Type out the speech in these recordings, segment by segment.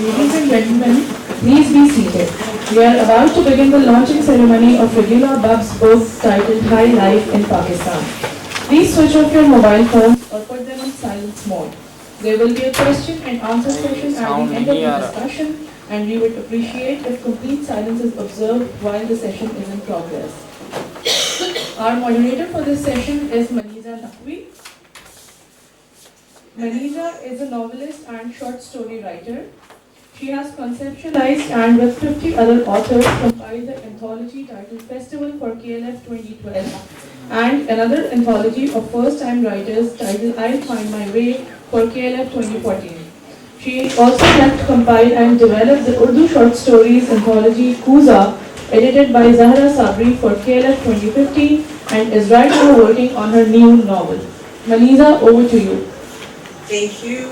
Ladies and gentlemen, please be seated. We are about to begin the launching ceremony of Regula Bubbs' book titled High Life in Pakistan. Please switch off your mobile phones or put them on silence mode. There will be a question and answer session at the end of the discussion, and we would appreciate if complete silence is observed while the session is in progress. Our moderator for this session is Maniza Naqvi. Maniza is a novelist and short story writer. She has conceptualized and with 50 other authors compiled the anthology titled Festival for KLF 2012 and another anthology of first-time writers titled I'll Find My Way for KLF 2014. She also helped compile and develop the Urdu short stories anthology Kuza, edited by Zahra Sabri for KLF 2015, and is right now working on her new novel. Maniza, over to you. Thank you.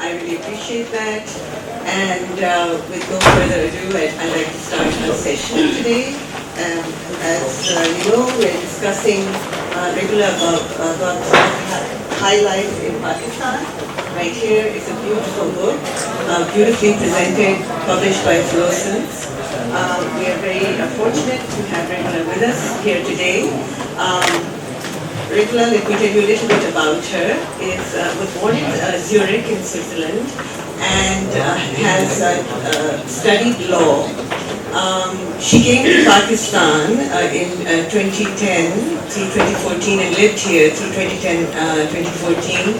I really appreciate that. And with no further ado, I'd like to start our session today. As you know, we're discussing regular about high life in Pakistan. Right here is a beautiful book, beautifully presented, published by Flowsons. We are very fortunate to have Regula with us here today. Regula, let me tell you a little bit about her, was born in Zurich in Switzerland and has studied law. She came to Pakistan in 2010 through 2014 and lived here through 2010-2014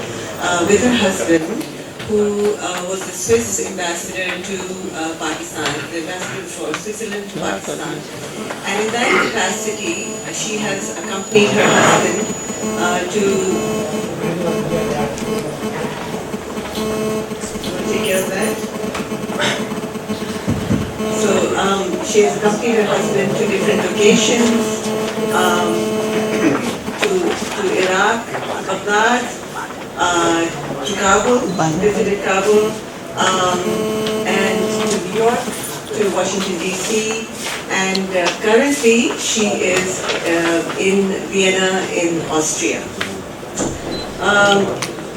with her husband, who was the Swiss ambassador to Pakistan, the ambassador for Switzerland to Pakistan. And in that capacity, she has accompanied her husband to take care of that. So she has accompanied her husband to different locations, to Iraq, Baghdad, to Kabul, visited Kabul, and to New York, to Washington DC, and currently she is in Vienna in Austria.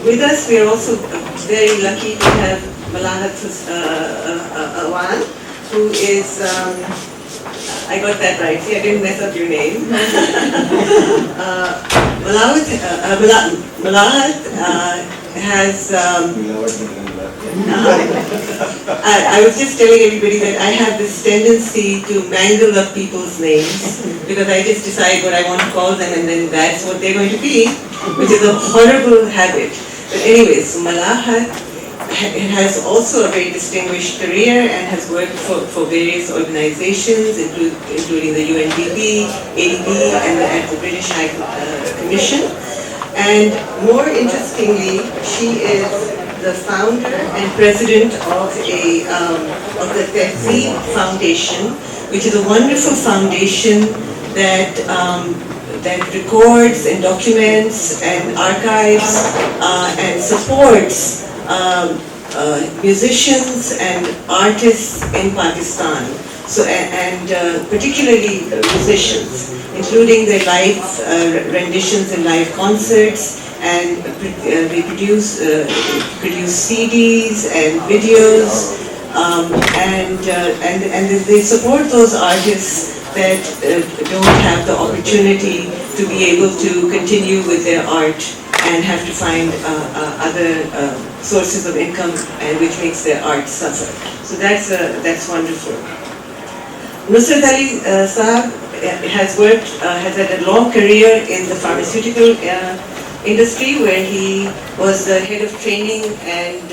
With us, we are also very lucky to have Malahat Awan, who is, I got that right, see I didn't mess up your name. Malahat has, I was just telling everybody that I have this tendency to mangle up people's names because I just decide what I want to call them and then that's what they're going to be, which is a horrible habit. But anyways, so Malahat has also a very distinguished career and has worked for various organizations, including the UNDP, ADB, and the British High Commission. And more interestingly, she is the founder and president of the Tehzeeb Foundation, which is a wonderful foundation that records and documents and archives and supports musicians and artists in Pakistan. So and particularly musicians, including their live renditions and live concerts, and they produce CDs and videos, and they support those artists that don't have the opportunity to be able to continue with their art and have to find other sources of income, and which makes their art suffer. So that's wonderful. Nusrat Ali Saab has had a long career in the pharmaceutical industry, where he was the head of training and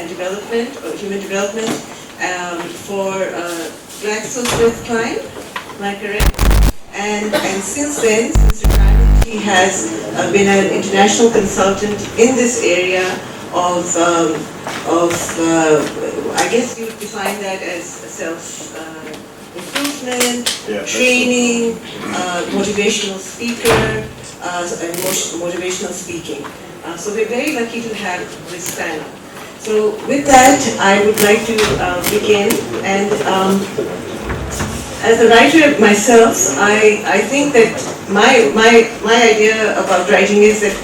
development, or human development, for GlaxoSmithKline, am I correct? And since then, since retirement, he has been an international consultant in this area of I guess you would define that as self-improvement, training, motivational speaker, and motivational speaking. So we're very lucky to have this panel. So with that, I would like to begin. And as a writer myself, I think that my idea about writing is that,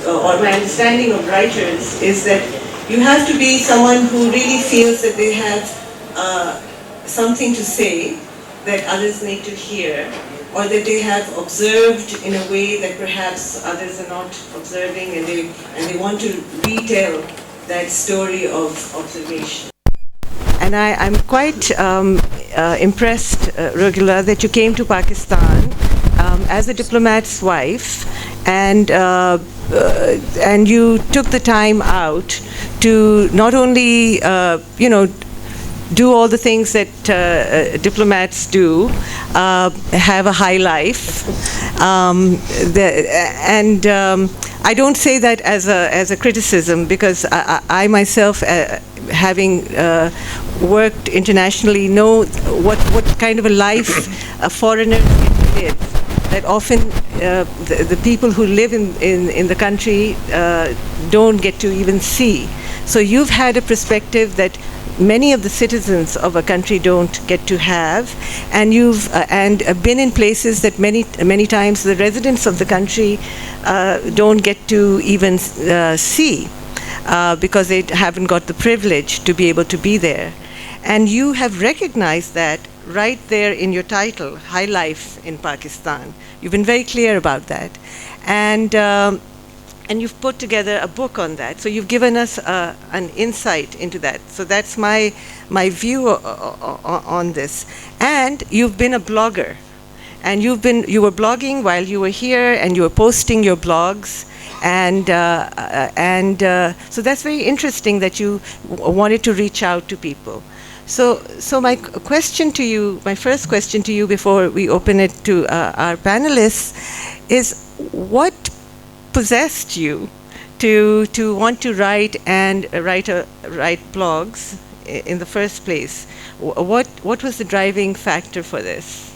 or my understanding of writers is that You have to be someone who really feels that they have something to say that others need to hear, or that they have observed in a way that perhaps others are not observing, and they want to retell that story of observation. And I'm quite impressed, Rohila, that you came to Pakistan as a diplomat's wife, and you took the time out to not only, do all the things that diplomats do, have a high life, I don't say that as a criticism, because I myself, having worked internationally, know what kind of a life a foreigner lives. That often the people who live in the country don't get to even see. So you've had a perspective that many of the citizens of a country don't get to have, and you've been in places that many times the residents of the country don't get to even see, because they haven't got the privilege to be able to be there. And you have recognized that right there in your title, High Life in Pakistan. You've been very clear about that. And you've put together a book on that. So you've given us an insight into that. So that's my view on this. And you've been a blogger. And you were blogging while you were here, and you were posting your blogs. And so that's very interesting that you wanted to reach out to people. So my question to you, my first question to you before we open it to our panelists is, what possessed you to want to write blogs in the first place? What was the driving factor for this?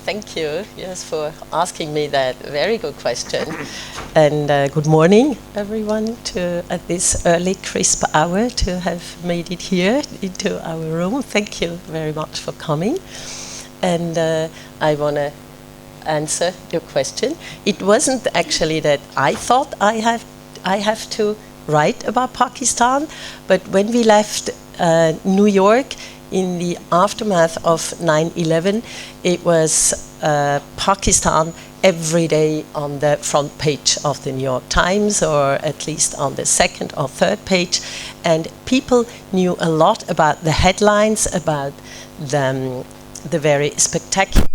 Thank you, yes, for asking me that very good question. And good morning, everyone, at this early, crisp hour, to have made it here into our room. Thank you very much for coming. And I want to answer your question. It wasn't actually that I thought I have to write about Pakistan, but when we left New York in the aftermath of 9/11, it was Pakistan every day on the front page of the New York Times, or at least on the second or third page, and people knew a lot about the headlines, about the very spectacular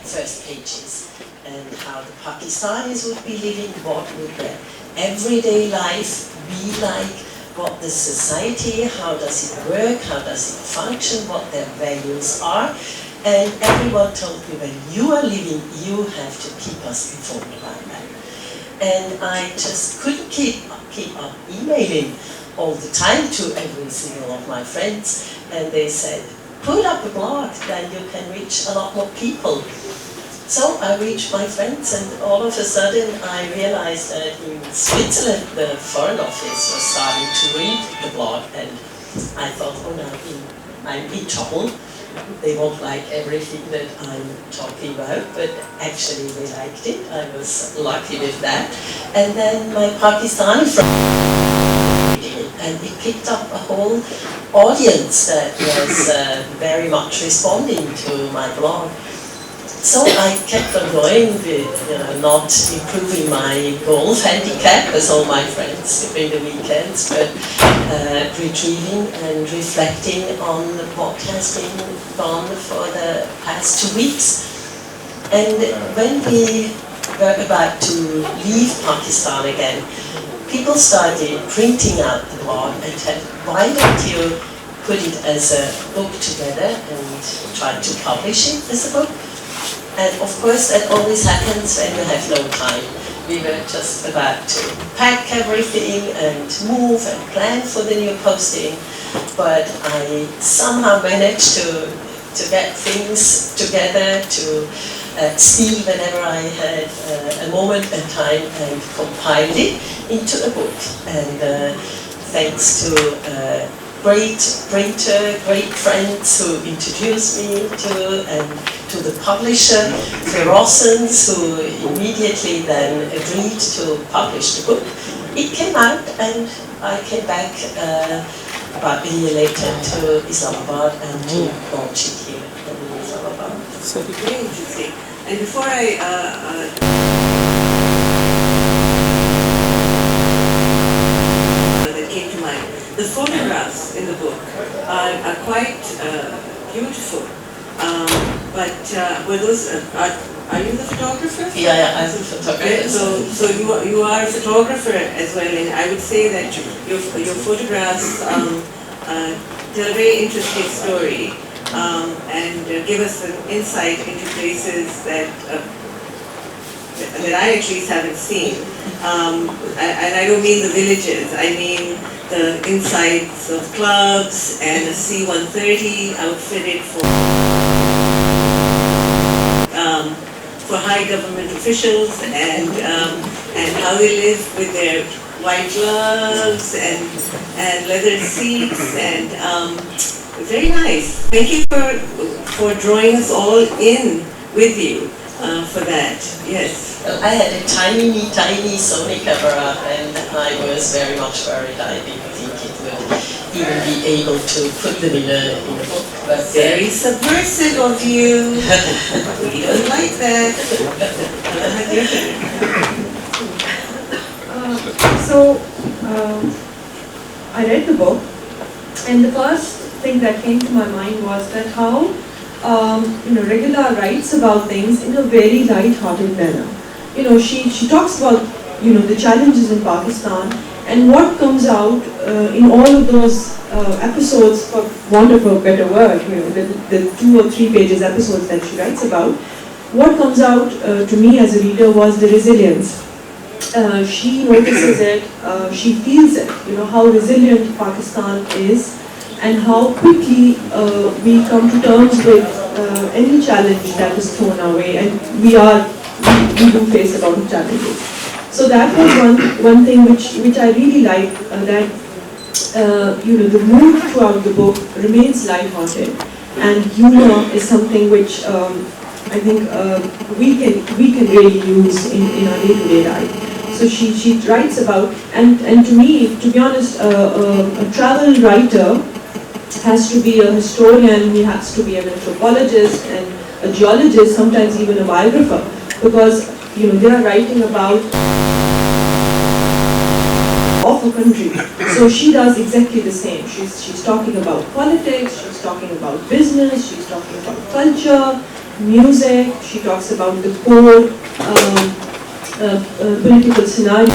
first pages, and how the Pakistanis would be living, what would their everyday life be like, what the society, how does it work, how does it function, what their values are. And everyone told me, when you are living, you have to keep us informed about that. And I just couldn't keep up emailing all the time to every single of my friends, and they said, put up a blog, then you can reach a lot more people. So I reached my friends, and all of a sudden I realized that in Switzerland the Foreign Office was starting to read the blog, and I thought, oh no, I'm in trouble. They won't like everything that I'm talking about, but actually they liked it. I was lucky with that. And then my Pakistani friend, and it picked up a whole audience that was very much responding to my blog. So I kept on going with, not improving my golf handicap, as all my friends during the weekends, but retrieving and reflecting on what has been gone for the past 2 weeks. And when we were about to leave Pakistan again, people started printing out the blog and said, why don't you put it as a book together and try to publish it as a book? And of course that always happens when you have no time. We were just about to pack everything and move and plan for the new posting, but I somehow managed to get things together, to steal whenever I had a moment and time, and compiled it into a book. And thanks to great printer, great friends who introduced me to, and to the publisher, to Rossens, who immediately then agreed to publish the book. It came out, and I came back about a year later to Islamabad and to launch it here in Islamabad. Very interesting. And before I that came to mind, the photographs in the book are quite beautiful. But were those are you the photographer? Yeah, I'm a photographer. So you are a photographer as well, and I would say that your photographs tell a very interesting story and give us an insight into places that I at least haven't seen. And I don't mean the villages. I mean the insides of clubs and a C-130 outfitted for high government officials, and how they live with their white gloves and leather seats, and very nice. Thank you for drawing us all in with you for that. Yes. Well, I had a tiny Sony camera, and I was very much worried. I didn't think it would even be able to put them in a book. But very subversive of you. We don't like that. I read the book, and the first thing that came to my mind was that how Regula writes about things in a very light-hearted manner. She talks about the challenges in Pakistan, and what comes out in all of those episodes, for want of a better word, the 2 or 3 pages episodes that she writes about, what comes out to me as a reader was the resilience. She notices it, she feels it, how resilient Pakistan is, and how quickly we come to terms with any challenge that is thrown our way, and we do face a lot of challenges. So that was one thing which I really like, that the mood throughout the book remains light-hearted, and humor is something which I think we can really use in our day-to-day life. So she writes about, and to me, to be honest, a travel writer has to be a historian, he has to be an anthropologist and a geologist, sometimes even a biographer, because they are writing about of a country. So she does exactly the same. She's talking about politics, she's talking about business, she's talking about culture, music, she talks about the core political scenario.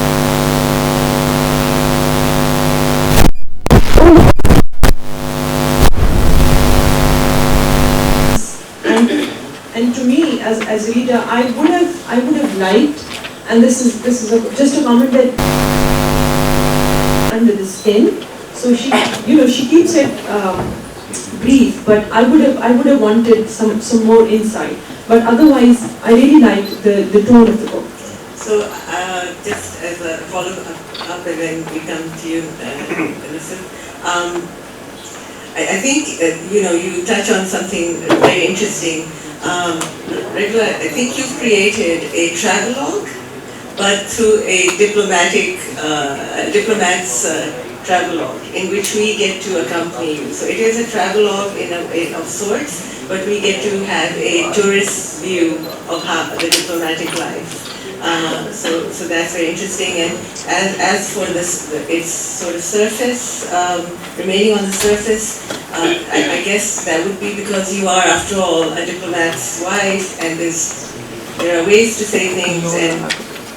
And to me, as a reader, I would have liked, and this is just a comment that under the skin. So she keeps it brief, but I would have wanted some more insight. But otherwise, I really liked the tone of the book. So just as a follow-up, and then we come to you, Elizabeth. I think you touch on something very interesting. Regula, I think you've created a travelogue, but through a diplomat's travelogue, in which we get to accompany you. So it is a travelogue of sorts, but we get to have a tourist view of the diplomatic life. So that's very interesting. And as for this, its sort of surface, remaining on the surface, I guess that would be because you are, after all, a diplomat's wife, and there are ways to say things,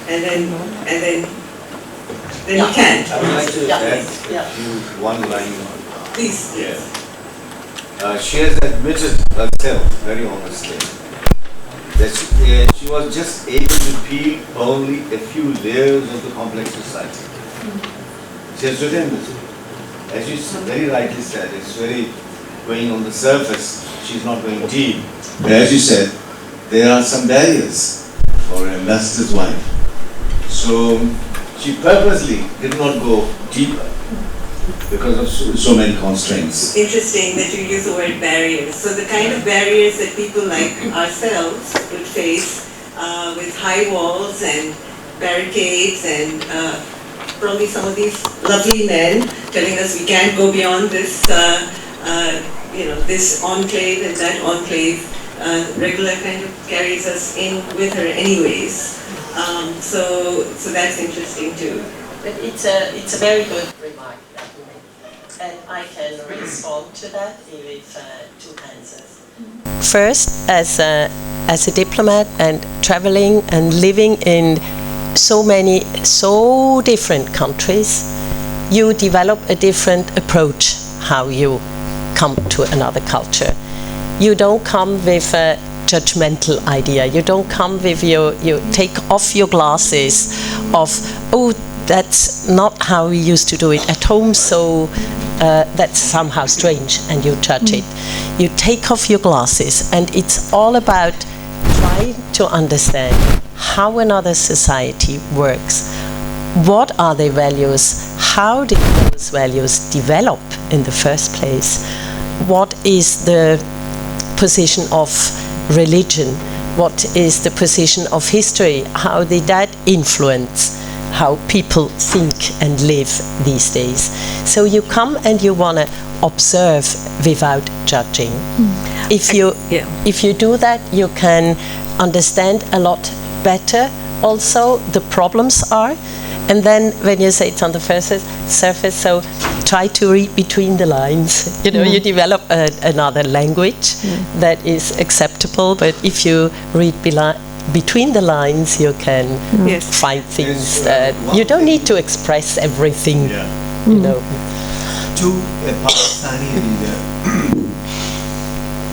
and then you can't. I would like to add one line. Please. She has admitted herself very honestly that she was just able to peel only a few layers of the complex society. She has written this. As you very rightly said, it's very going on the surface. She's not going deep. But as you said, there are some barriers for an ambassador's wife. So she purposely did not go deeper. because of so many constraints. Interesting that you use the word barriers. So the kind of barriers that people like ourselves would face with high walls and barricades and probably some of these lovely men telling us we can't go beyond this, this enclave and that enclave. Regular kind of carries us in with her anyways. So that's interesting too. But it's a very good remark that you make. And I can respond to that with two answers. First, as a diplomat and traveling and living in so different countries, you develop a different approach how you come to another culture. You don't come with a judgmental idea. You don't come with you take off your glasses of, oh, that's not how we used to do it at home, so that's somehow strange, and you judge it. You take off your glasses, and it's all about trying to understand how another society works. What are their values? How did those values develop in the first place? What is the position of religion? What is the position of history? How did that influence how people think and live these days? So you come and you want to observe without judging. If you do that, you can understand a lot better also the problems are. And then when you say it's on the surface, so try to read between the lines. You develop another language that is acceptable, but if you read between the lines, you can find things that you don't need to express everything. To a Pakistani leader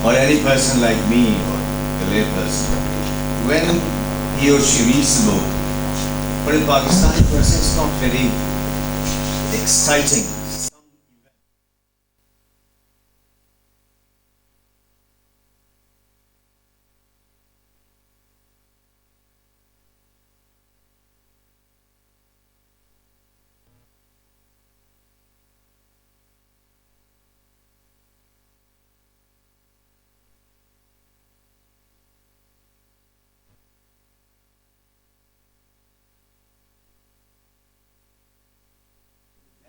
or any person like me or a lay person, when he or she reads the book, but in Pakistani person it's not very exciting.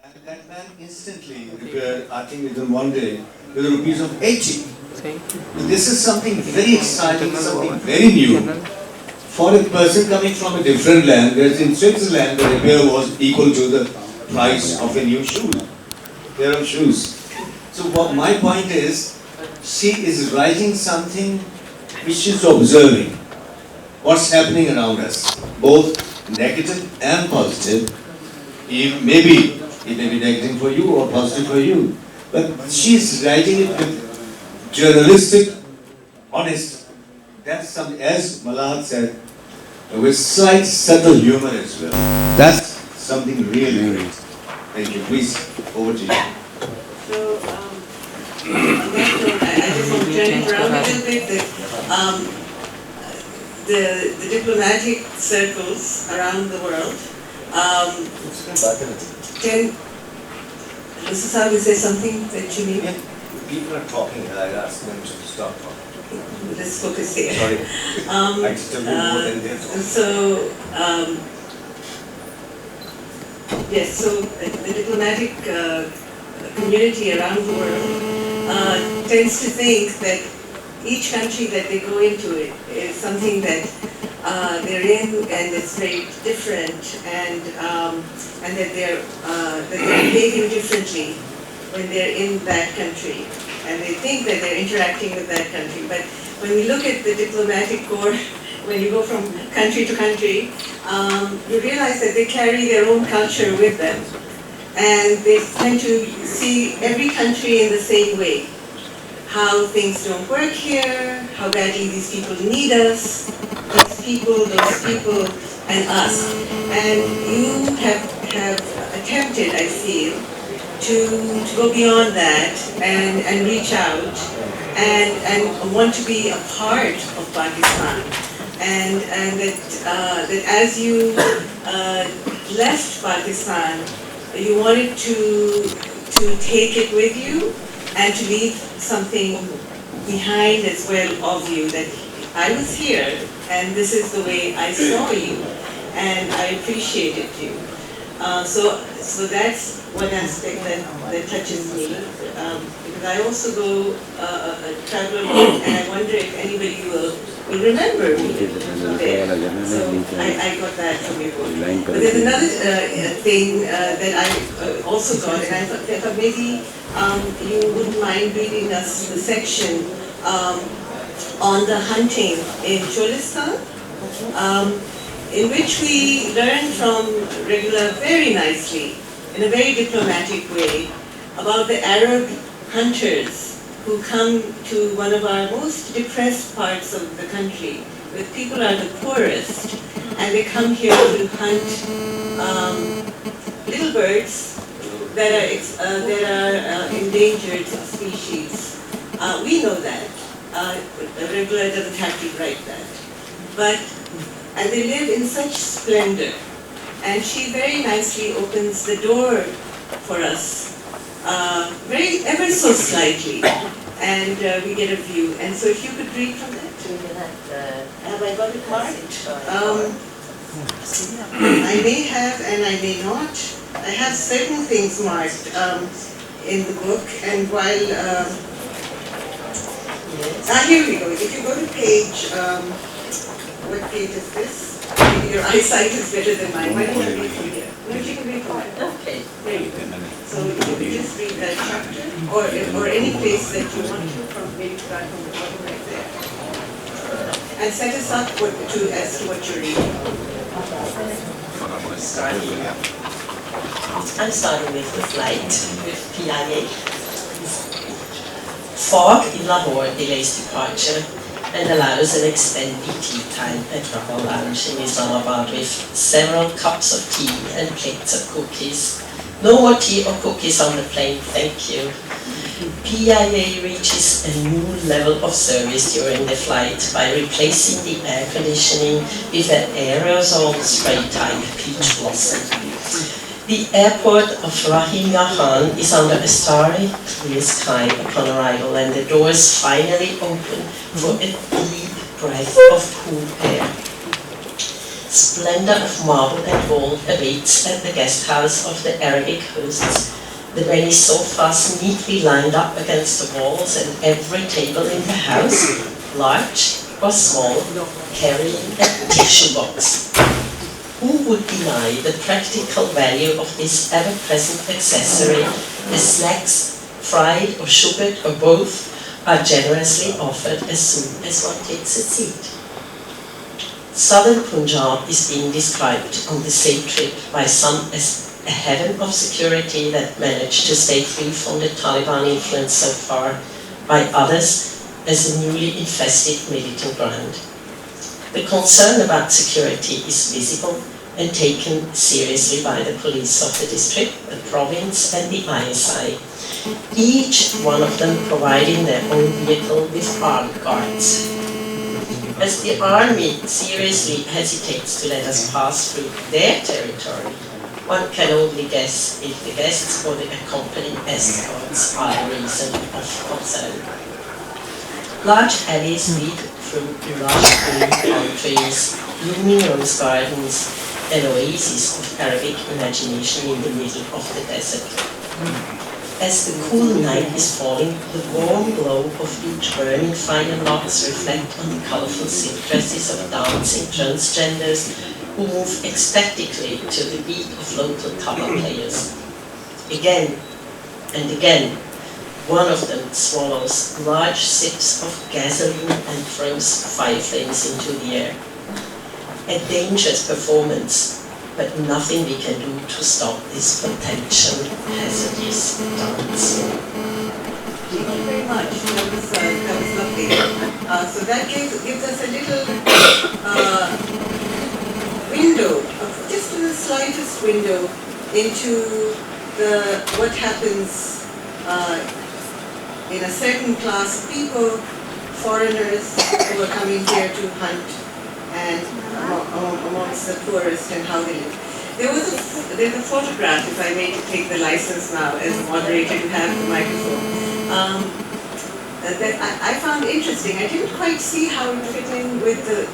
And that man instantly repaired, I think within one day, with rupees of 80. This is something very exciting, something very new. For a person coming from a different land, whereas in Switzerland, the repair was equal to the price of a new shoe, pair of shoes. So what my point is, she is writing something which she's observing. What's happening around us, both negative and positive. Maybe it may be negative for you or positive for you, but she's writing it with journalistic, honest. That's something, as Malahat said, with slight subtle humor as well. That's something really great. Thank you. Please, over to you. So, on that note, I just want to turn it around a little bit. That the diplomatic circles around the world Mr. Saab, is there something that you need? Yeah. People are talking and I ask them to stop talking. Let's focus here. Sorry. I just tell you more than they're talking. So the diplomatic community around the world tends to think that each country that they go into it is something that they're in and it's very different and that they're behaving differently when they're in that country and they think that they're interacting with that country. But when we look at the diplomatic corps, when you go from country to country, you realize that they carry their own culture with them and they tend to see every country in the same way. How things don't work here, how badly these people need us, those people, and us. And you have attempted, I feel, to go beyond that and reach out and want to be a part of Pakistan. And that as you left Pakistan, you wanted to to take it with you and to leave something behind as well of you, that I was here and this is the way I saw you and I appreciated you. So that's one aspect that touches me, because I also go travel a lot, and I wonder if anybody will remember me there. So I got that from your book. But there's another thing that I also got, and I thought maybe you wouldn't mind reading us the section on the hunting in Cholistan, in which we learn from Regula very nicely, in a very diplomatic way, about the Arab hunters who come to one of our most depressed parts of the country, where people are the poorest, and they come here to hunt little birds that are endangered species. We know that. Regula doesn't have to write that. And they live in such splendor. And she very nicely opens the door for us, ever so slightly, and we get a view. And so if you could read from that. Have I got it marked? I may have and I may not. I have certain things marked in the book, and while... here we go. If you go to page... what page is this? Maybe your eyesight is better than mine. Why don't you read from here? No, you can read from here. Okay. There you go. So you can just read that chapter, or any place that you want to, from maybe start from the bottom right there. And set us up as to what you're reading. I'm starting with the flight with PIA. Fog in Lahore delays departure and allows an extended tea time at Rahul Lounge in Islamabad with several cups of tea and plates of cookies. No more tea or cookies on the plane, thank you. PIA reaches a new level of service during the flight by replacing the air conditioning with an aerosol spray type peach blossom. The airport of Rahim-Gahan is under a starry, clear sky upon arrival, and the doors finally open for a deep breath of cool air. Splendor of marble and gold awaits at the guest house of the Arabic hosts. The many sofas neatly lined up against the walls, and every table in the house, large or small, carrying a tissue box. Who would deny the practical value of this ever-present accessory, as snacks, fried or sugared or both, are generously offered as soon as one takes a seat. Southern Punjab is being described on the same trip by some as a heaven of security that managed to stay free from the Taliban influence so far, by others as a newly infested militant ground. The concern about security is visible and taken seriously by the police of the district, the province and the ISI, each one of them providing their own vehicle with armed guards. As the army seriously hesitates to let us pass through their territory, one can only guess if the guests or the accompanying escorts are a reason of concern. Large alleys lead through lush green palm trees, blooming rose gardens, an oasis of Arabic imagination in the middle of the desert. As the cool night is falling, the warm glow of each burning fire logs reflect on the colorful silk dresses of dancing transgenders who move ecstatically to the beat of local tabla players. Again and again, one of them swallows large sips of gasoline and throws fire flames into the air. A dangerous performance, but nothing we can do to stop this potential hazardous dance. Thank you very much. That was lovely. So that gives us a little window, just the slightest window, into what happens in a certain class of people, foreigners who are coming here to hunt, and amongst the poorest and how they live. There's a photograph, if I may take the license now as moderator to have the microphone, that I found interesting. I didn't quite see how it fit in with the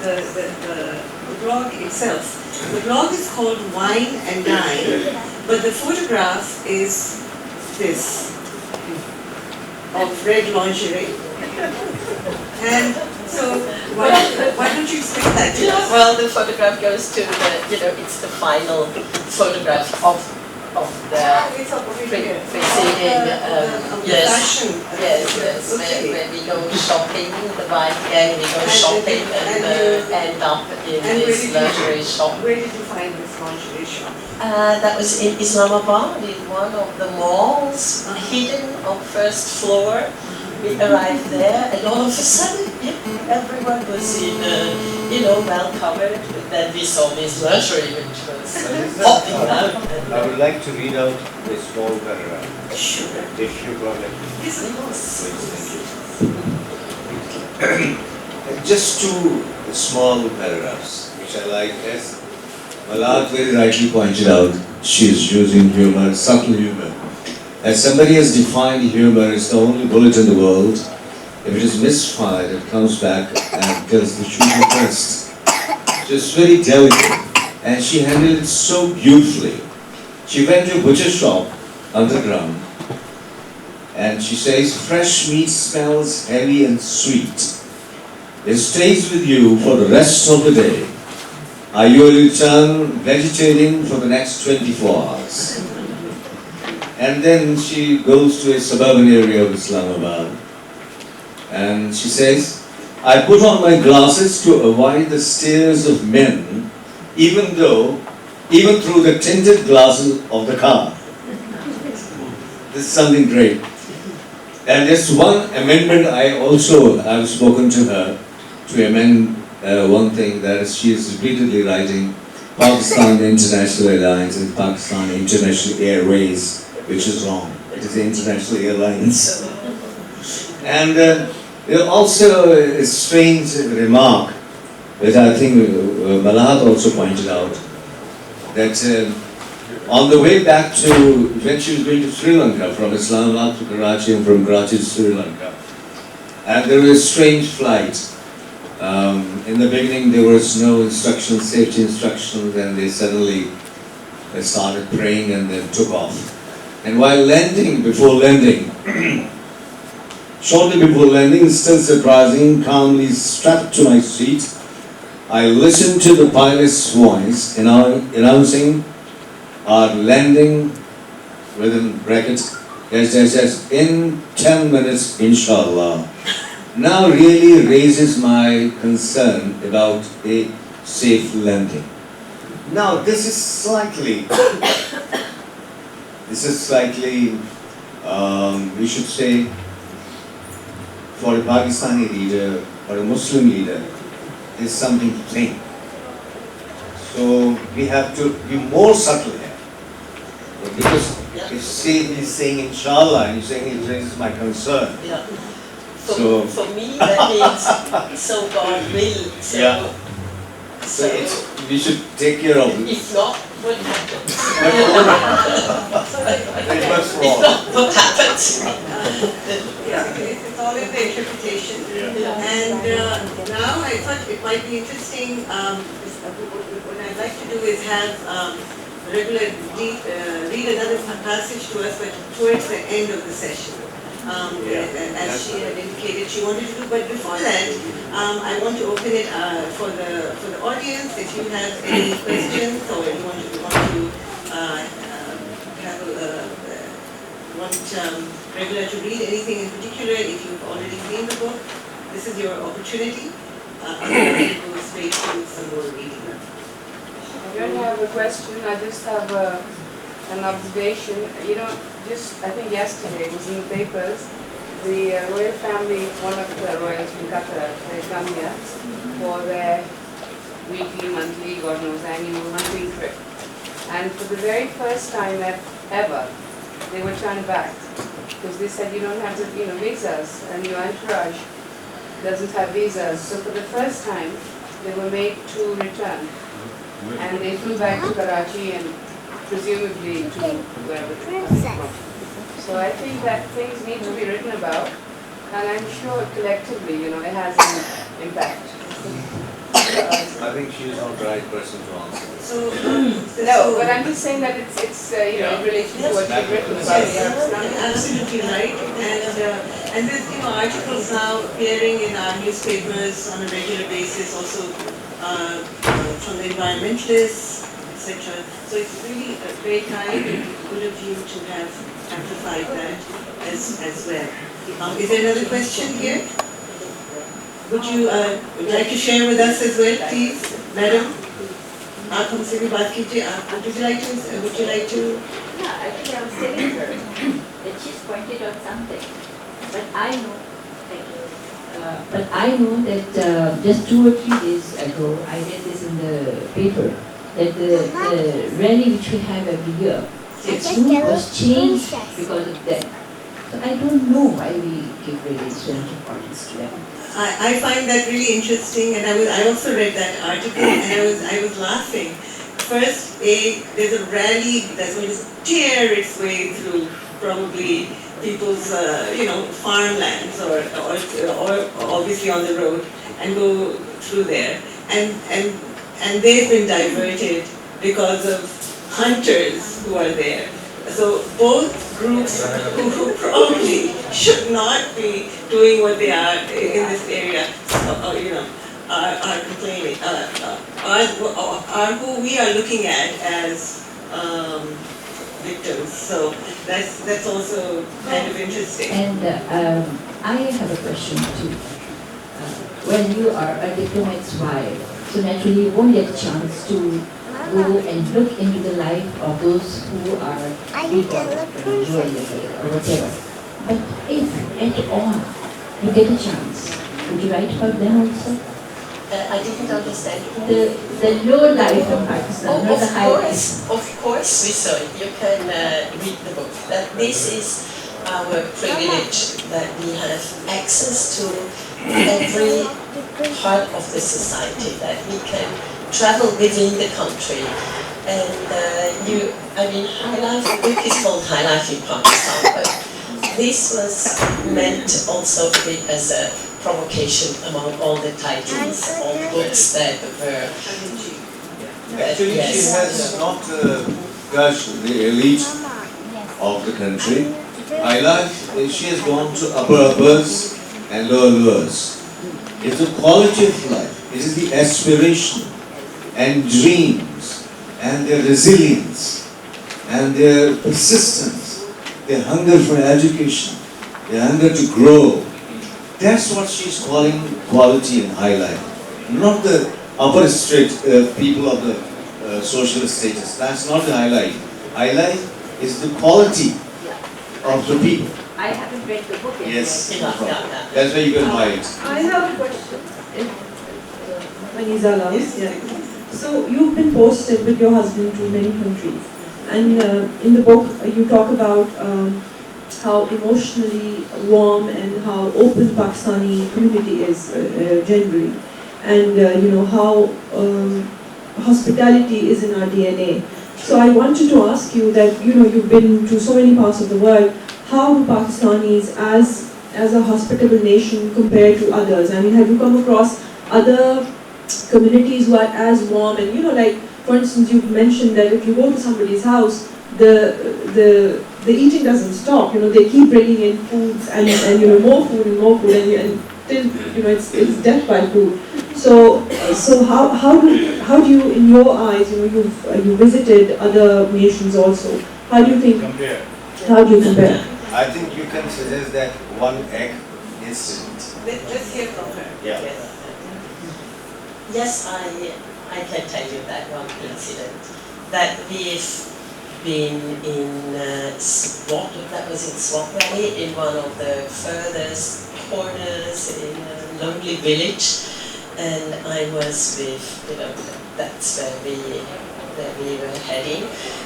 blog itself. The blog is called Wine and Dine, but the photograph is this, of red lingerie. And so, why don't you explain that to us? Well, the photograph goes to the, it's the final photograph of the preceding, yes, fashion. yes, Okay. where we go shopping, the wine gang, we go shopping and end up in this lingerie shop. Where did you find this lingerie shop? That was in Islamabad, in one of the malls, hidden on first floor. We arrived there, and all of a sudden, everyone was in, well covered. And then we saw this lingerie, which was popping out. I would like to read out a small paragraph, Sure. if you permit. Yes, of course. Please, thank you. Just two small paragraphs, which I like. As Malad very rightly pointed out, she is using humor, subtle humor. As somebody has defined humor, it's the only bullet in the world. If it is misfired, it comes back and kills the shooter first. So it's very delicate, and she handled it so beautifully. She went to a butcher shop underground, and she says, fresh meat smells heavy and sweet. It stays with you for the rest of the day. Are you will return vegetarian for the next 24 hours? And then she goes to a suburban area of Islamabad, and she says, I put on my glasses to avoid the stares of men, even through the tinted glasses of the car. This is something great. And just one amendment I've spoken to her to amend one thing, that is, she is repeatedly writing Pakistan International Airlines and Pakistan International Airways, which is wrong. It is the International Airlines. And there also a strange remark that I think Malad also pointed out, that on the way back to, when she was going to Sri Lanka, from Islamabad to Karachi and from Karachi to Sri Lanka, and there was a strange flight. In the beginning there was no instructions, safety instructions, and they suddenly started praying and then took off. And while shortly before landing, still surprising, calmly strapped to my seat, I listened to the pilot's voice announcing our landing, within brackets, yes, in 10 minutes, inshallah. Now really raises my concern about a safe landing. Now this is slightly, we should say, for a Pakistani leader or a Muslim leader, is something to think. So we have to be more subtle here. Because if he's saying inshallah and he's saying it raises my concern. Yeah. For me, that means so God will. So we should take care of it. If not, what happens? What's If not, what happens? It's all in the interpretation. And now I thought it might be interesting, what I'd like to do is have regular read another passage to us, but towards the end of the session. As she had indicated she wanted to do, but before that, I want to open it for the audience. If you have any questions or you want regular to read anything in particular, if you've already seen the book, this is your opportunity. I'm going to go straight to some more reading. I don't have a question, I just have an observation. I think yesterday it was in the papers, the royal family, one of the royals from Qatar, they come here for their weekly, monthly, God knows, annual hunting trip. And for the very first time ever, they were turned back because they said you don't have the visas and your entourage doesn't have visas. So for the first time, they were made to return. and they flew back to Karachi and presumably to wherever they were from. So I think that things need to be written about, and I'm sure collectively, it has an impact. I think she is not the right person to answer. So, No, but I'm just saying that it's in relation to what you've written about the Arab Islamic. absolutely right. And there's articles now appearing in our newspapers on a regular basis, also from the environmentalists, etc. So it's really a very kind and good of you to have amplified that as well. Is there another question here? Would you like to share with us as well, please, madam? आप हमसे भी बात कीजिए. Would you like to? Yeah, I think I was telling her that she's pointed out something. But I know, that just 2 or 3 days ago, I read this in the paper, that the rally which we have every year, its route was changed because of that. So I don't know why we give really so much importance to that. I find that really interesting, and I also read that article, and I was laughing. First, there's a rally that's going to tear its way through probably people's farmlands or obviously on the road and go through there, and they've been diverted because of hunters who are there. So both groups who probably should not be doing what they are in this area, are complaining, are who we are looking at as victims. So that's also kind of interesting. And I have a question too. When you are a diplomat's wife, so naturally you won't get a chance to go and look into the life of those who are people, or whatever. But if at all you get a chance, would you write about them also? I didn't understand. The low life of Pakistan, not the high life. Of course, we saw it. You can read the book. That this is our privilege, that we have access to every part of the society, that we can travel within the country. And High Life, the book is called High Life in Pakistan, but this was meant also a bit as a provocation among all the titles, all the books that were... Actually, she has not touched the elite of the country. High Life, she has gone to uppers and lowers. It's the quality of life. It is the aspiration and dreams and their resilience and their persistence, their hunger for education, their hunger to grow. That's what she's calling quality in high life. Not the upper straight people of the social status. That's not the high life. High life is the quality of the people. I haven't read the book yet. Yes, no Yeah, problem. yeah, yeah. That's where you can buy it. I have a question. Maniza Laus, yeah. So you've been posted with your husband to many countries, and in the book you talk about how emotionally warm and how open Pakistani community is generally, and how hospitality is in our DNA. So I wanted to ask you that you've been to so many parts of the world. How do Pakistanis as a hospitable nation compare to others? I mean, have you come across other communities who are as warm? And like, for instance, you mentioned that if you go to somebody's house, the eating doesn't stop. They keep bringing in foods and more food and till it's death by food. So how do you, in your eyes, you visited other nations also, how do you think? How do you compare? I think you can suggest that one egg incident. Let's hear from her. Yeah. Yes, I can tell you that one incident. That we've been in Swat, that was in Swat Valley, in one of the furthest corners in a lonely village, and I was with, that's where we were heading,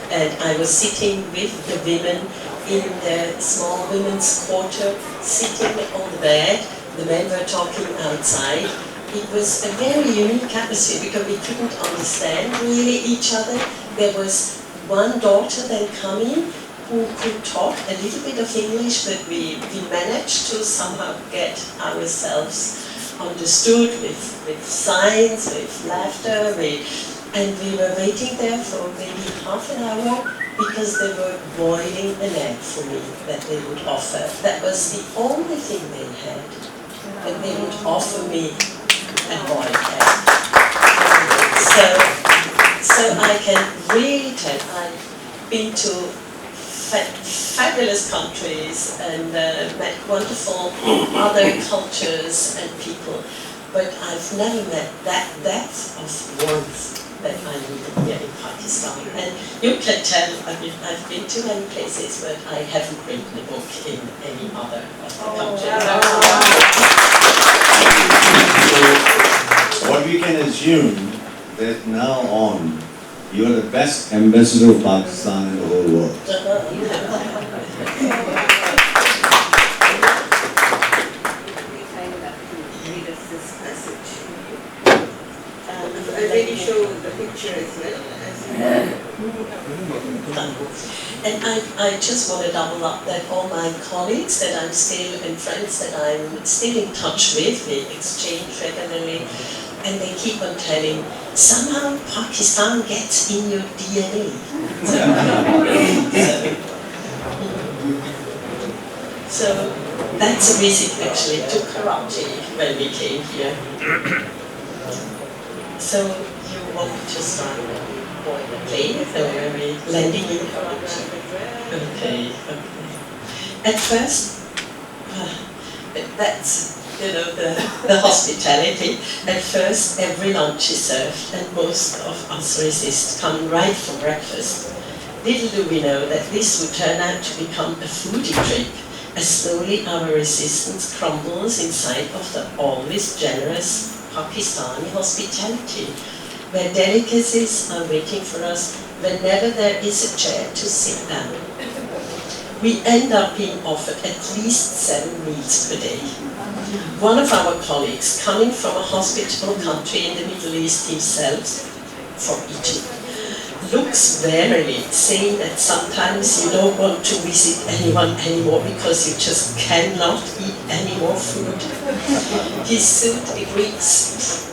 and I was sitting with the women in the small women's quarter, sitting on the bed. The men were talking outside, it was a very unique atmosphere because we couldn't understand really each other. There was one daughter then coming who could talk a little bit of English, but we managed to somehow get ourselves understood with signs, with laughter, and we were waiting there for maybe half an hour because they were boiling an egg for me that they would offer. That was the only thing they had, that they would offer me a boiled egg. So I can really tell, I've been to fabulous countries and met wonderful other cultures and people, but I've never met that depth of warmth that I needed here in Pakistan. And you can tell, I mean, I've been to many places, but I haven't written a book in any other of the countries. So, what we can assume that now on, you are the best ambassador of Pakistan in the whole world. Read us this passage. I'll really show the picture as well. And I just want to double up that all my colleagues that I'm still, and friends that I'm still in touch with, we exchange regularly, and they keep on telling, somehow Pakistan gets in your DNA. So that's a visit actually to Karachi when we came here. So you want to start the plane, so are we landing in Karachi? Okay. At first, that's the hospitality. At first, every lunch is served, and most of us resist coming right for breakfast. Little do we know that this would turn out to become a foodie trip, as slowly our resistance crumbles in sight of the always generous Pakistani hospitality, where delicacies are waiting for us whenever there is a chair to sit down. We end up being offered at least 7 meals per day. One of our colleagues, coming from a hospitable country in the Middle East himself, from Egypt, looks warily, saying that sometimes you don't want to visit anyone anymore because you just cannot eat any more food. His suit agrees.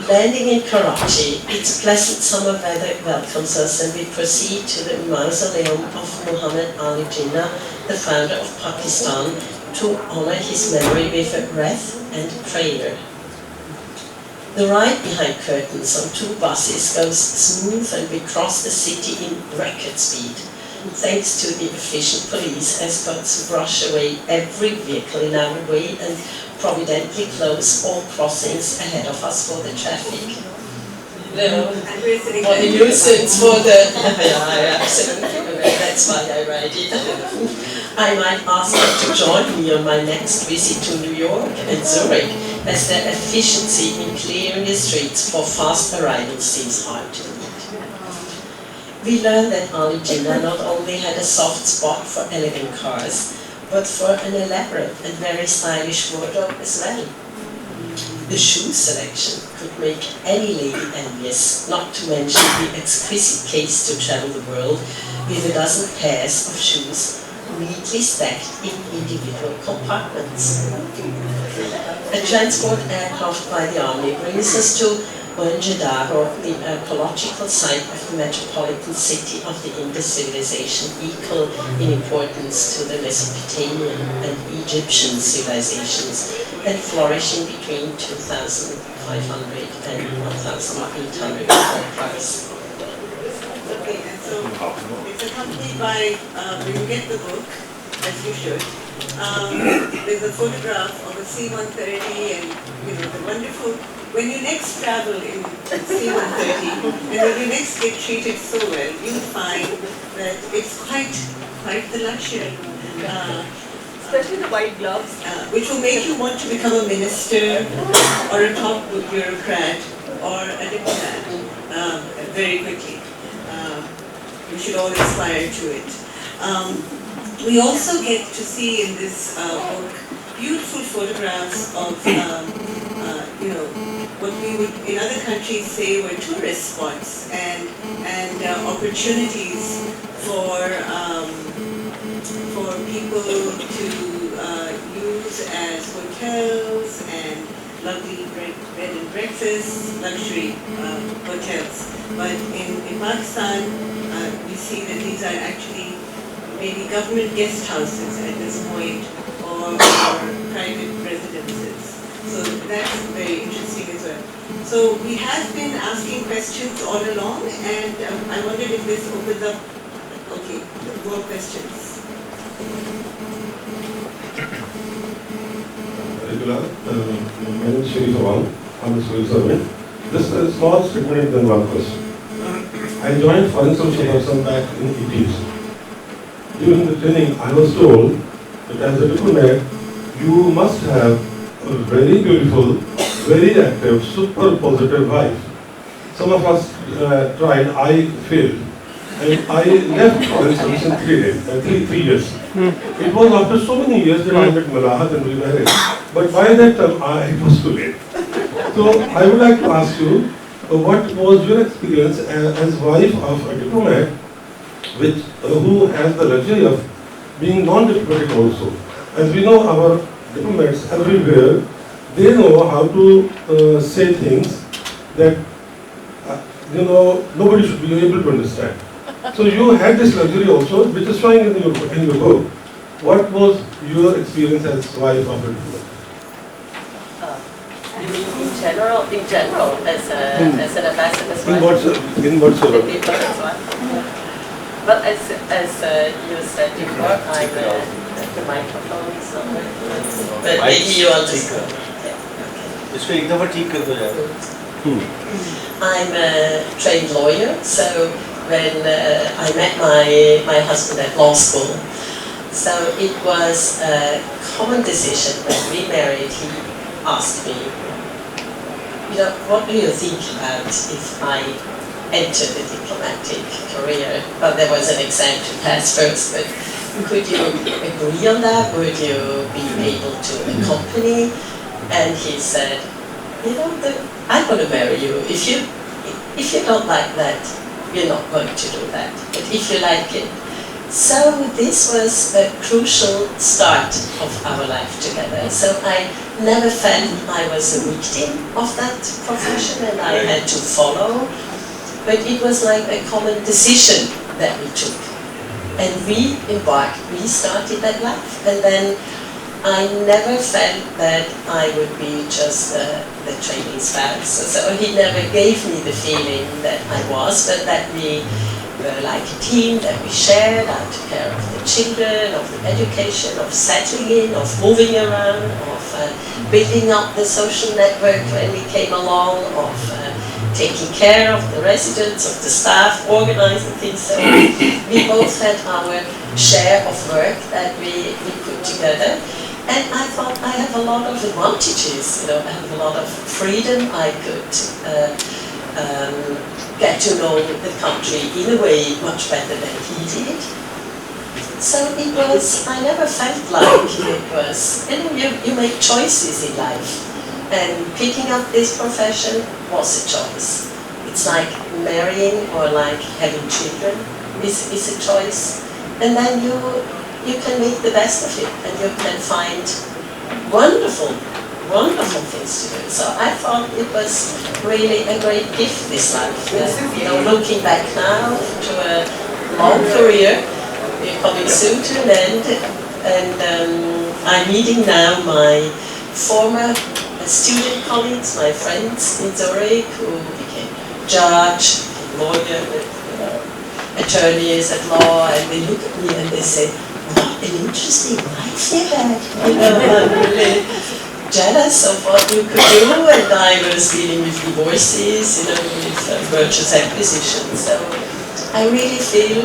Landing in Karachi, its pleasant summer weather welcomes us, and we proceed to the mausoleum of Muhammad Ali Jinnah, the founder of Pakistan, to honor his memory with a wreath and prayer. The ride behind curtains on 2 buses goes smooth, and we cross the city in record speed, thanks to the efficient police escorts who brush away every vehicle in our way and providently close all crossings ahead of us for the traffic. For the nuisance, for the... Yeah, absolutely. That's why I ride it. I might ask you to join me on my next visit to New York and Zurich, as their efficiency in clearing the streets for fast arrivals seems hard to beat. We learned that Ali Jinnah not only had a soft spot for elegant cars, but for an elaborate and very stylish wardrobe as well. The shoe selection could make any lady envious, not to mention the exquisite case to travel the world with a dozen pairs of shoes neatly stacked in individual compartments. A transport aircraft by the army brings us to Mohenjo-Daro, the archaeological site of the metropolitan city of the Indus civilization, equal in importance to the Mesopotamian and Egyptian civilizations, and flourishing between 2,500 and 1,800 before Christ. Okay, and so it's accompanied by, when you get the book, as you should, there's a photograph of a C-130 and, the wonderful, when you next travel in C-130 and when you next get treated so well, you'll find that it's quite the luxury. Especially the white gloves. Which will make you want to become a minister or a top bureaucrat or a diplomat very quickly. You should all aspire to it. We also get to see in this book beautiful photographs of, what we would in other countries say were tourist spots and opportunities for people to use as hotels and lovely bed and breakfast, luxury hotels. But in Pakistan, we see that these are actually maybe government guest houses at this point or private residences. So that's very interesting as well. So we have been asking questions all along, and I wondered if this opens up, okay, more questions. Regular, my name is Sharif Awal. I'm a civil servant. This is a small statement than one question. I joined Foreign Service Personnel back in 80s. During the training, I was told that as a diplomat, you must have a very beautiful, very active, super positive wife. Some of us tried, I failed. And I left Foreign Service in 3 days, 3 years. It was after so many years that I met Malahat and we married. But by that time, it was too late. So I would like to ask you, what was your experience as wife of a diplomat who has the luxury of being non-diplomatic also? As we know, our diplomats everywhere, they know how to say things that nobody should be able to understand. So you had this luxury also, which is showing in your book. What was your experience as wife of a diplomat? You mean in general, as an ambassador's wife? In what sort of? Well, as you said before, I'm the microphone is not working. But maybe you understand. इसको एक दफा ठीक कर दो यार. I'm a trained lawyer, so when I met my husband at law school, so it was a common decision when we married. He asked me, what do you think about if I enter the diplomatic career? Well, there was an exam to pass first, but could you agree on that? Would you be able to accompany? And he said, I'm going to marry you. If you don't like that, you're not going to do that. But if you like it. So this was a crucial start of our life together. So I never felt I was a victim of that profession and I had to follow. But it was like a common decision that we took. And we started that life. And then I never felt that I would be just the training spouse. So he never gave me the feeling that I was, but that we were like a team, that we shared. I took care of the children, of the education, of settling in, of moving around, of building up the social network when we came along, of taking care of the residents, of the staff, organizing things. So we both had our share of work that we put together. And I thought I have a lot of advantages, I have a lot of freedom. I could get to know the country in a way much better than he did. So I never felt like it was, you make choices in life. And picking up this profession was a choice. It's like marrying or like having children is a choice. And then you can make the best of it and you can find wonderful things to do. So I thought it was really a great gift, this life. Looking back now to a long career, we're coming soon to an end, and I'm meeting now my former student colleagues, my friends in Zurich who became judge, lawyer, attorneys at law, and they look at me and they say, what an interesting life you had. I'm really jealous of what you could do, and I was dealing with divorces, with mergers and acquisitions. So I really feel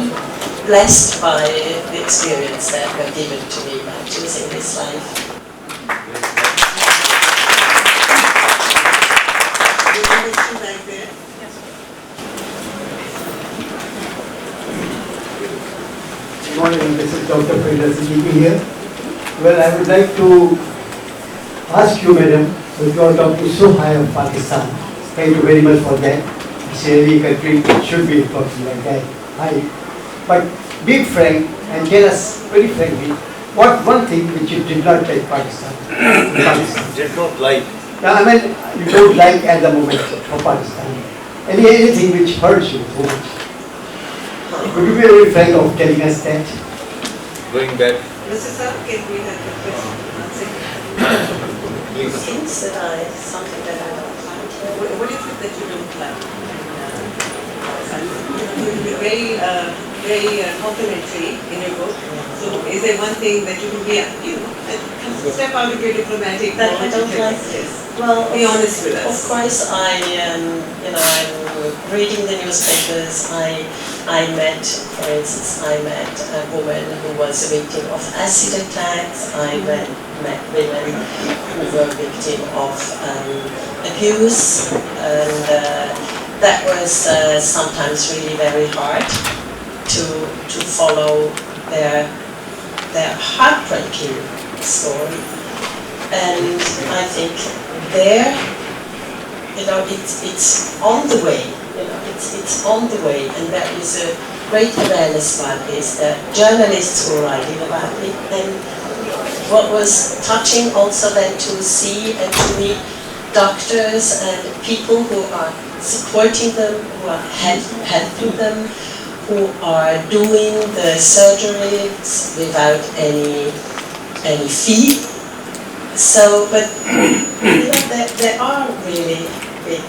blessed by the experience that were given to me by choosing this life. morning, this is Dr. Firdausi speaking here. Well, I would like to ask you, madam, if you are talking so high of Pakistan, thank you very much for that. It's really a country that should be talking like that. But be frank and tell us very frankly, what one thing which you did not like Pakistan? Did not like. No, I mean, you don't like at the moment of Pakistan. Anything which hurts you so much. Could you be very frank of telling us that? Going back. Mr. Sir, can we have the question answered? Things that something that I don't like. What is it that you don't like? You're very complimentary in your book. So is there one thing that you would be, step out of your diplomatic That I don't like? Yes. Well, Be honest with us. Of course, I'm reading the newspapers. I met, for instance, a woman who was a victim of acid attacks. I met women who were victim of abuse, and that was sometimes really very hard to follow their heartbreaking story. And I think there, it's on the way. It's on the way, and there is a great awareness about this. There are journalists who are writing about it, and what was touching also then to see and to meet doctors and people who are supporting them, who are helping them, who are doing the surgeries without any fee. So, but there are really big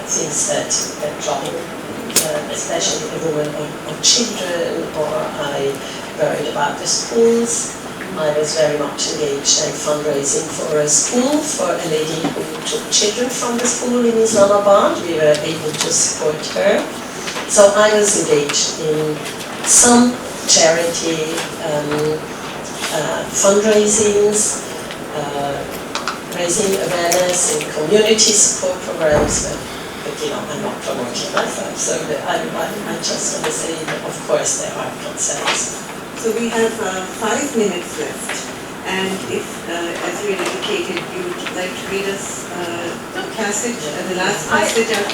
things that trouble, especially a woman or children, or I worried about the schools. I was very much engaged in fundraising for a school, for a lady who took children from the school in Islamabad. We were able to support her. So I was engaged in some charity fundraisings, raising awareness in community support programs, but I'm not promoting myself. So I just want to say that of course there are concerns. So we have 5 minutes left, and if, as you indicated, you would like to read us the passage, the last passage of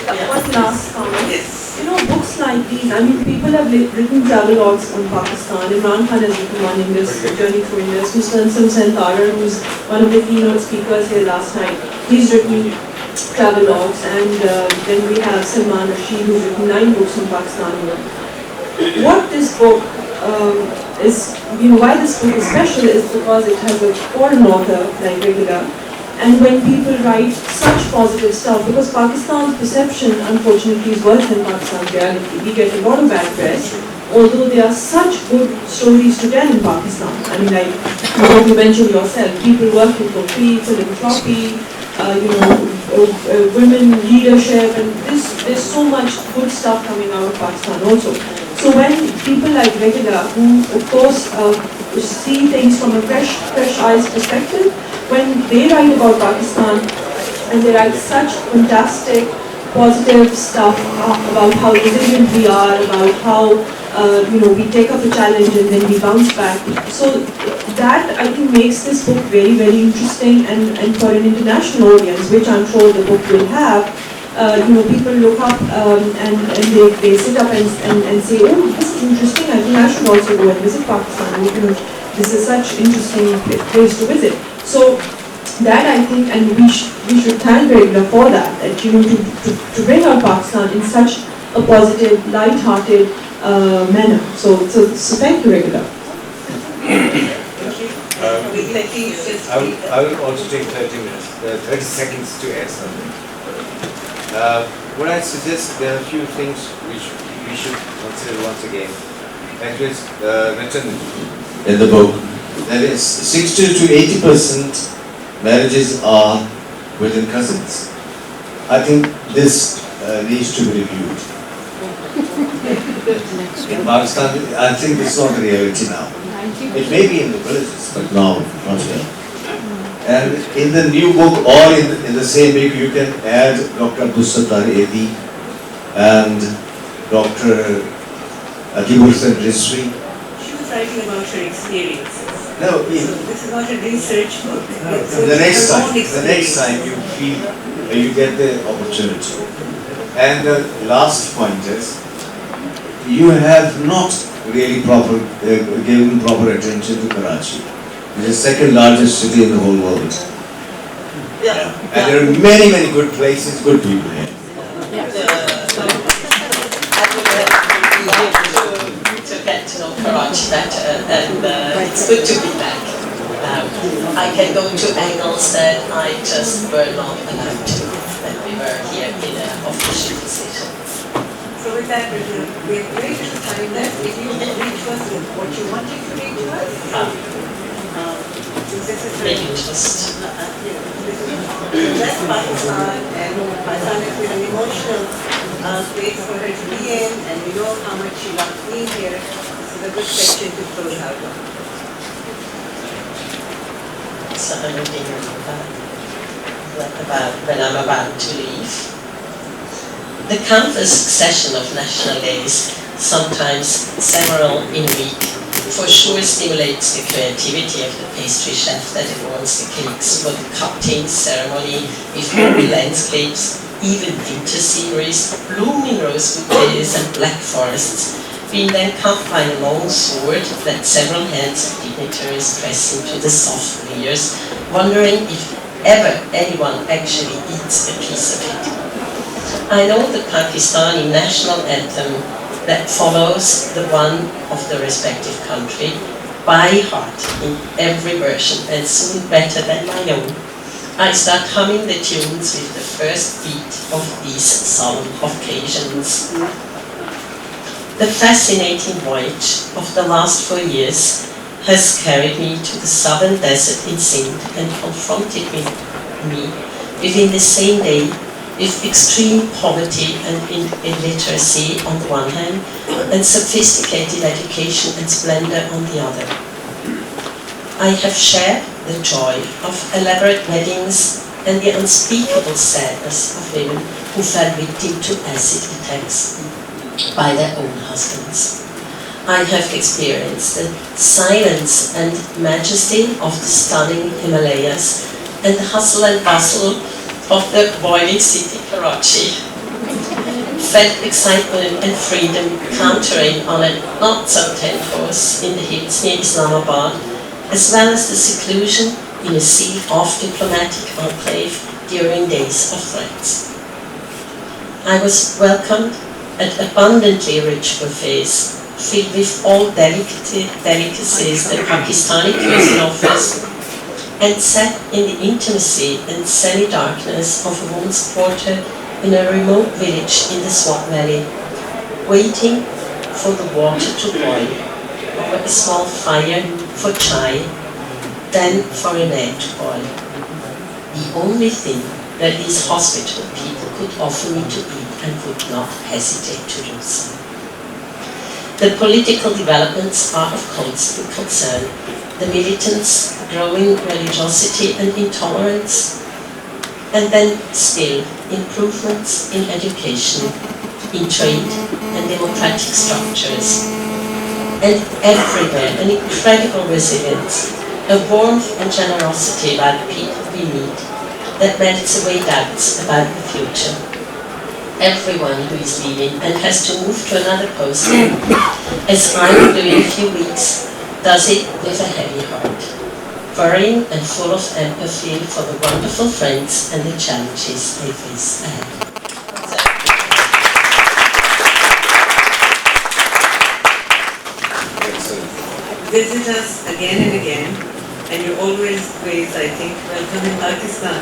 One last comment. Yes. Books like these, people have written travelogues on Pakistan. Imran Khan has written one in this Journey Through India. Mr. Sen Tarar, who's one of the keynote speakers here last night, he's written travelogues, and then we have Salman Rashid, who's written 9 books on Pakistan. What this book is, why this book is special is because it has a foreign author like Regular. And when people write such positive stuff, because Pakistan's perception, unfortunately, is worse than Pakistan's reality. We get a lot of bad press, although there are such good stories to tell in Pakistan. Like you mentioned yourself, people working for free, philanthropy, women leadership, and there's so much good stuff coming out of Pakistan also. So when people like Regular, who of course see things from a fresh eyes perspective, when they write about Pakistan and they write such fantastic, positive stuff about how resilient we are, about how we take up a challenge and then we bounce back. So that I think makes this book very, very interesting, and for an international audience, which I'm sure the book will have. People look up and they sit up and say, oh, this is interesting, I think I should also go and visit Pakistan. This is such an interesting place to visit. So that I think, and we should thank Regular for that to bring out Pakistan in such a positive, light-hearted manner. So thank you, Regular. I will also take 30 seconds to add something. What I suggest, there are a few things which we should consider once again. That is written in the book. That is 60 to 80% marriages are within cousins. I think this needs to be reviewed. In Pakistan, I think it's not the reality now. It may be in the villages, but now not here. And in the new book or in the same book, you can add Dr. Abdul Sattar Edi and Dr. keyboard history. She was writing about her experiences. No, So this is not a research book. It's the next her time, own the next experience. time you feel you get the opportunity. And the last point is, you have not really given proper attention to Karachi, which is the second largest city in the whole world. Yeah. And there are many, many good places, good people here. To get to know Karachi better, and it's good to be back. I can go to angles that I just were not allowed to when we were here in an official position. So with that, we have very little time left. If you could reach us with what you wanted to reach us, since this is Maybe just that's Pakistan, and Pakistan has been an emotional place for her to be in, and we know how much she loves being here. This is a good section to close out on. so I'm looking about when I'm about to leave. The countless succession of national days, sometimes several in a week, for sure stimulates the creativity of the pastry chef that adorns the cakes for the cutting ceremony with hoary landscapes, even winter sceneries, blooming rose bouquets and black forests, being then cut by a long sword that several hands of dignitaries press into the soft layers, wondering if ever anyone actually eats a piece of it. I know the Pakistani national anthem that follows the one of the respective country by heart in every version, and soon better than my own. I start humming the tunes with the first beat of these solemn occasions. The fascinating voyage of the last 4 years has carried me to the southern desert in Sindh and confronted me within the same day with extreme poverty and illiteracy on the one hand, and sophisticated education and splendor on the other. I have shared the joy of elaborate weddings and the unspeakable sadness of women who fell victim to acid attacks by their own husbands. I have experienced the silence and majesty of the stunning Himalayas and the hustle and bustle of the boiling city Karachi. Felt excitement and freedom countering on a not-so-tense horse in the hills near Islamabad, as well as the seclusion in a sealed-off diplomatic enclave during days of threats. I was welcomed at abundantly rich buffets filled with all delicacies that Pakistani cuisine offers, and sat in the intimacy and semi-darkness of a woman's quarter in a remote village in the Swat Valley, waiting for the water to boil over a small fire for chai, then for an egg to boil. The only thing that these hospitable people could offer me to eat, and would not hesitate to do so. The political developments are of constant concern. The militants' growing religiosity and intolerance, and then still improvements in education, in trade and democratic structures, and everywhere an incredible resilience, a warmth and generosity about the people we meet that melts away doubts about the future. Everyone who is leaving and has to move to another posting, as I will do in a few weeks, does it with a heavy heart, worrying and full of empathy for the wonderful friends and the challenges they face ahead. Visit us again and again, and you're always, I think, welcome in Pakistan.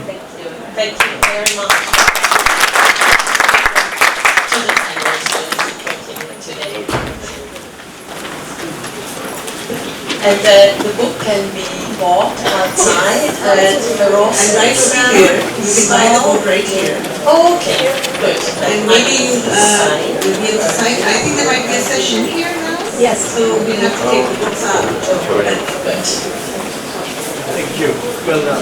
Thank you. Thank you very much to the panelists for supporting me today. And the book can be bought outside at the Ross. And right over here, you can buy the book right here. Oh, okay, good. And maybe you'll be able to sign. I think there might be a session here now. Yes. So we'll have to take the books out. Good. Thank you. Well done.